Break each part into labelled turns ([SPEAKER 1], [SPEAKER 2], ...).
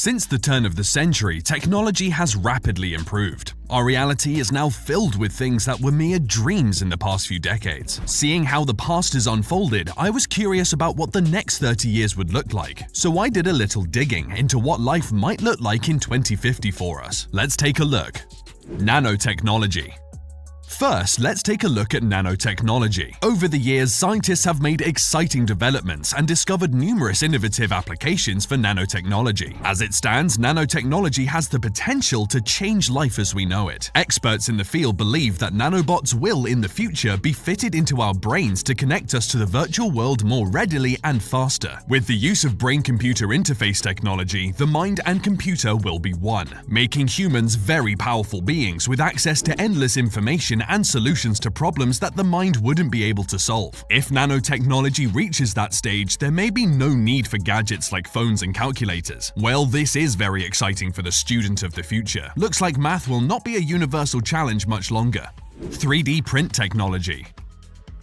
[SPEAKER 1] Since the turn of the century, technology has rapidly improved. Our reality is now filled with things that were mere dreams in the past few decades. Seeing how the past has unfolded, I was curious about what the next 30 years would look like. So I did a little digging into what life might look like in 2050 for us. Let's take a look. Nanotechnology. First, let's take a look at nanotechnology. Over the years, scientists have made exciting developments and discovered numerous innovative applications for nanotechnology. As it stands, nanotechnology has the potential to change life as we know it. Experts in the field believe that nanobots will, in the future, be fitted into our brains to connect us to the virtual world more readily and faster. With the use of brain-computer interface technology, the mind and computer will be one, making humans very powerful beings with access to endless information and solutions to problems that the mind wouldn't be able to solve. If nanotechnology reaches that stage, there may be no need for gadgets like phones and calculators. Well, this is very exciting for the student of the future. Looks like math will not be a universal challenge much longer. 3D print technology.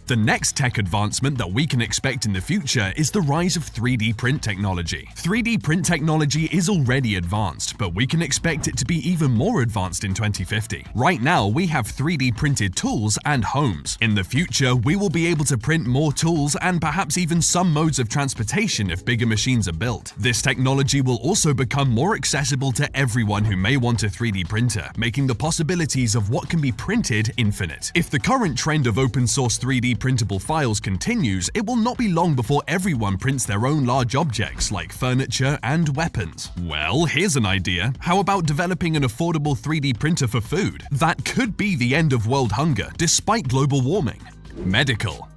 [SPEAKER 1] The next tech advancement that we can expect in the future is the rise of 3D print technology. 3D print technology is already advanced, but we can expect it to be even more advanced in 2050. Right now, we have 3D printed tools and homes. In the future, we will be able to print more tools and perhaps even some modes of transportation if bigger machines are built. This technology will also become more accessible to everyone who may want a 3D printer, making the possibilities of what can be printed infinite. If the current trend of open source 3D printable files continues, it will not be long before everyone prints their own large objects like furniture and weapons. Well, here's an idea. How about developing an affordable 3D printer for food? That could be the end of world hunger, despite global warming. Medical.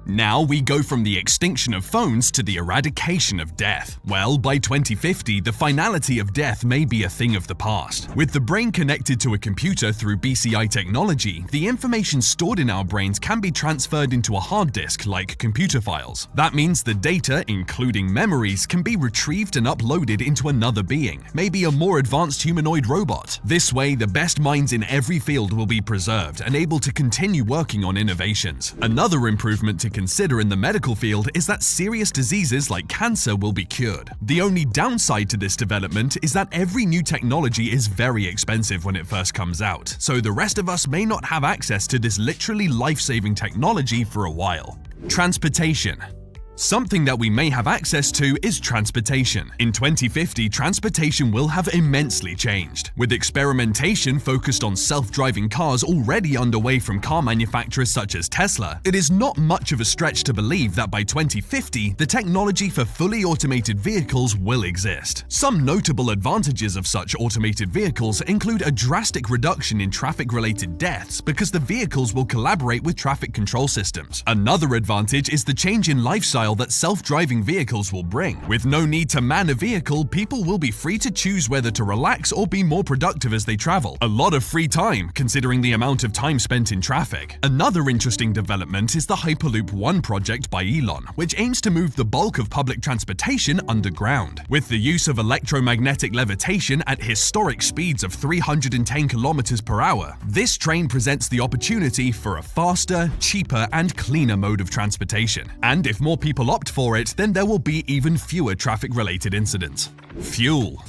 [SPEAKER 1] Now we go from the extinction of phones to the eradication of death. Well, by 2050, the finality of death may be a thing of the past. With the brain connected to a computer through BCI technology, the information stored in our brains can be transferred into a hard disk like computer files. That means the data, including memories, can be retrieved and uploaded into another being, maybe a more advanced humanoid robot. This way, the best minds in every field will be preserved and able to continue working on innovations. Another improvement to consider in the medical field is that serious diseases like cancer will be cured. The only downside to this development is that every new technology is very expensive when it first comes out, so the rest of us may not have access to this literally life-saving technology for a while. Transportation. Something that we may have access to is transportation. In 2050, transportation will have immensely changed. With experimentation focused on self-driving cars already underway from car manufacturers such as Tesla, it is not much of a stretch to believe that by 2050, the technology for fully automated vehicles will exist. Some notable advantages of such automated vehicles include a drastic reduction in traffic-related deaths because the vehicles will collaborate with traffic control systems. Another advantage is the change in lifestyle that self-driving vehicles will bring. With no need to man a vehicle, people will be free to choose whether to relax or be more productive as they travel. A lot of free time, considering the amount of time spent in traffic. Another interesting development is the Hyperloop One project by Elon, which aims to move the bulk of public transportation underground. With the use of electromagnetic levitation at historic speeds of 310 kilometers per hour, this train presents the opportunity for a faster, cheaper, and cleaner mode of transportation. And if more people opt for it, then there will be even fewer traffic-related incidents. Fuel.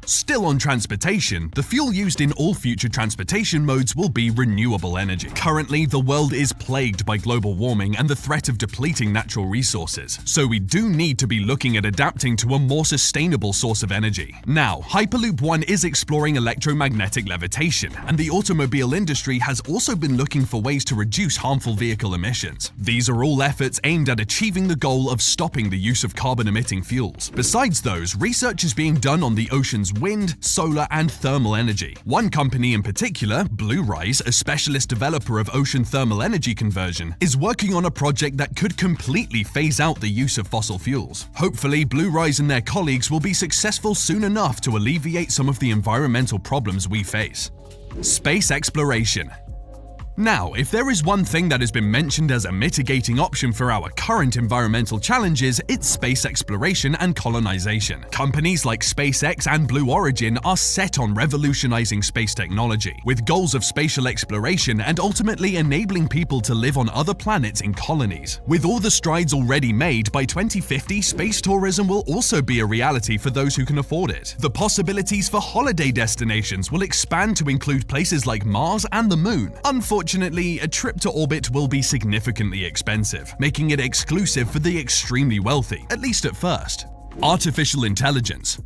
[SPEAKER 1] Still on transportation, the fuel used in all future transportation modes will be renewable energy. Currently, the world is plagued by global warming and the threat of depleting natural resources, so we do need to be looking at adapting to a more sustainable source of energy. Now, Hyperloop One is exploring electromagnetic levitation, and the automobile industry has also been looking for ways to reduce harmful vehicle emissions. These are all efforts aimed at achieving the goal of stopping the use of carbon-emitting fuels. Besides those, research is being done on the ocean's wind, solar, and thermal energy. One company in particular, Bluerise, a specialist developer of ocean thermal energy conversion, is working on a project that could completely phase out the use of fossil fuels. Hopefully, Bluerise and their colleagues will be successful soon enough to alleviate some of the environmental problems we face. Space exploration. Now, if there is one thing that has been mentioned as a mitigating option for our current environmental challenges, it's space exploration and colonization. Companies like SpaceX and Blue Origin are set on revolutionizing space technology, with goals of spatial exploration and ultimately enabling people to live on other planets in colonies. With all the strides already made, by 2050, space tourism will also be a reality for those who can afford it. The possibilities for holiday destinations will expand to include places like Mars and the Moon. Unfortunately, a trip to orbit will be significantly expensive, making it exclusive for the extremely wealthy, at least at first. Artificial intelligence.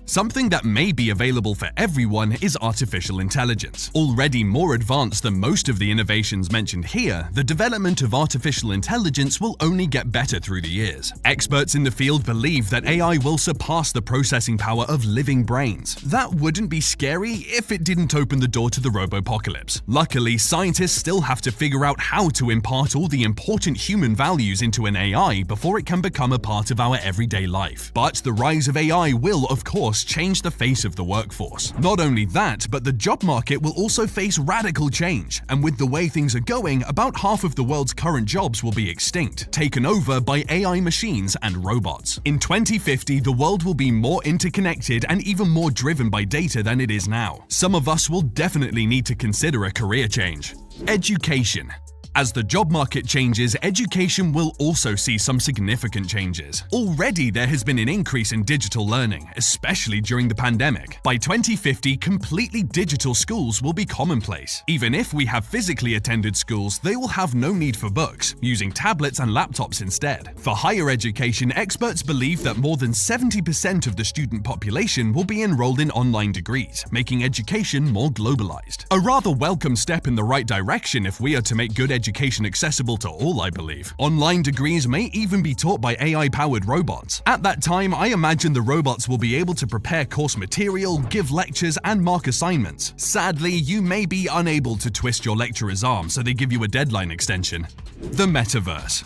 [SPEAKER 1] Something that may be available for everyone is artificial intelligence. Already more advanced than most of the innovations mentioned here, the development of artificial intelligence will only get better through the years. Experts in the field believe that AI will surpass the processing power of living brains. That wouldn't be scary if it didn't open the door to the robopocalypse. Luckily, scientists still have to figure out how to impart all the important human values into an AI before it can become a part of our everyday life. But the rise of AI will, of course, change the face of the workforce. Not only that, but the job market will also face radical change, and with the way things are going, about half of the world's current jobs will be extinct, taken over by AI machines and robots. In 2050, the world will be more interconnected and even more driven by data than it is now. Some of us will definitely need to consider a career change. Education. As the job market changes, education will also see some significant changes. Already there has been an increase in digital learning, especially during the pandemic. By 2050, completely digital schools will be commonplace. Even if we have physically attended schools, they will have no need for books, using tablets and laptops instead. For higher education, experts believe that more than 70% of the student population will be enrolled in online degrees, making education more globalized. A rather welcome step in the right direction if we are to make good education accessible to all, I believe. Online degrees may even be taught by AI-powered robots. At that time, I imagine the robots will be able to prepare course material, give lectures, and mark assignments. Sadly, you may be unable to twist your lecturer's arm, so they give you a deadline extension. The metaverse.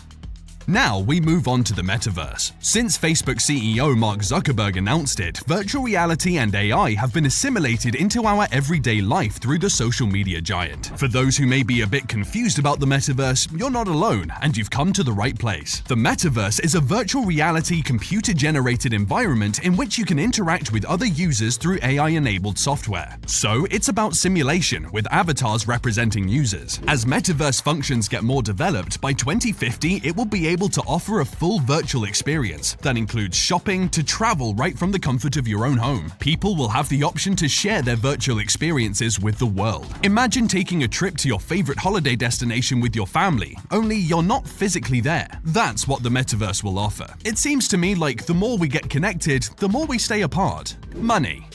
[SPEAKER 1] Now we move on to the metaverse. Since Facebook CEO Mark Zuckerberg announced it, virtual reality and AI have been assimilated into our everyday life through the social media giant. For those who may be a bit confused about the metaverse, you're not alone, and you've come to the right place. The metaverse is a virtual reality computer-generated environment in which you can interact with other users through AI-enabled software. So it's about simulation, with avatars representing users. As metaverse functions get more developed, by 2050 it will be able to offer a full virtual experience that includes shopping to travel right from the comfort of your own home. People will have the option to share their virtual experiences with the world. Imagine taking a trip to your favorite holiday destination with your family, only you're not physically there. That's what the metaverse will offer. It seems to me like the more we get connected, the more we stay apart. Money.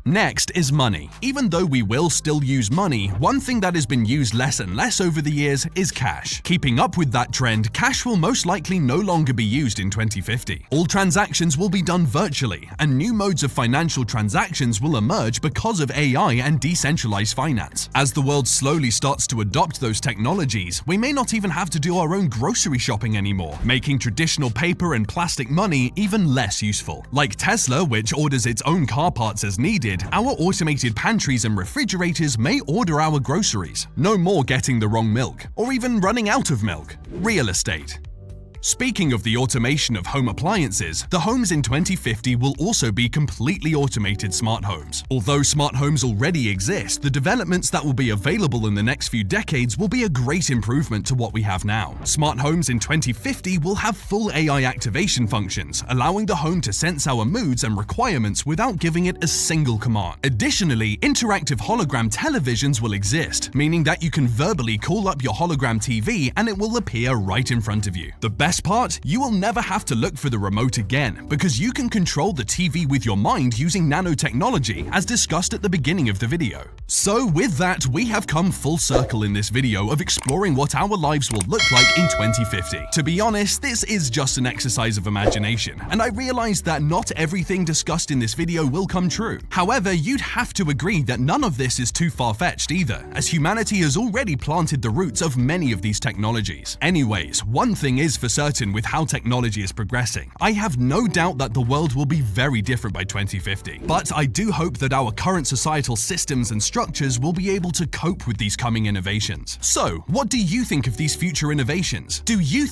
[SPEAKER 1] Next is money. Even though we will still use money, one thing that has been used less and less over the years is cash. Keeping up with that trend, cash will most likely no longer be used in 2050. All transactions will be done virtually, and new modes of financial transactions will emerge because of AI and decentralized finance. As the world slowly starts to adopt those technologies, we may not even have to do our own grocery shopping anymore, making traditional paper and plastic money even less useful. Like Tesla, which orders its own car parts as needed, our automated pantries and refrigerators may order our groceries. No more getting the wrong milk, or even running out of milk. Real estate. Speaking of the automation of home appliances, the homes in 2050 will also be completely automated smart homes. Although smart homes already exist, the developments that will be available in the next few decades will be a great improvement to what we have now. Smart homes in 2050 will have full AI activation functions, allowing the home to sense our moods and requirements without giving it a single command. Additionally, interactive hologram televisions will exist, meaning that you can verbally call up your hologram TV and it will appear right in front of you. The best part, you will never have to look for the remote again, because you can control the TV with your mind using nanotechnology, as discussed at the beginning of the video. So with that, we have come full circle in this video of exploring what our lives will look like in 2050. To be honest, this is just an exercise of imagination, and I realize that not everything discussed in this video will come true. However, you'd have to agree that none of this is too far-fetched either, as humanity has already planted the roots of many of these technologies. Anyways, one thing is for certain, certain with how technology is progressing. I have no doubt that the world will be very different by 2050. But I do hope that our current societal systems and structures will be able to cope with these coming innovations. So, what do you think of these future innovations? Do you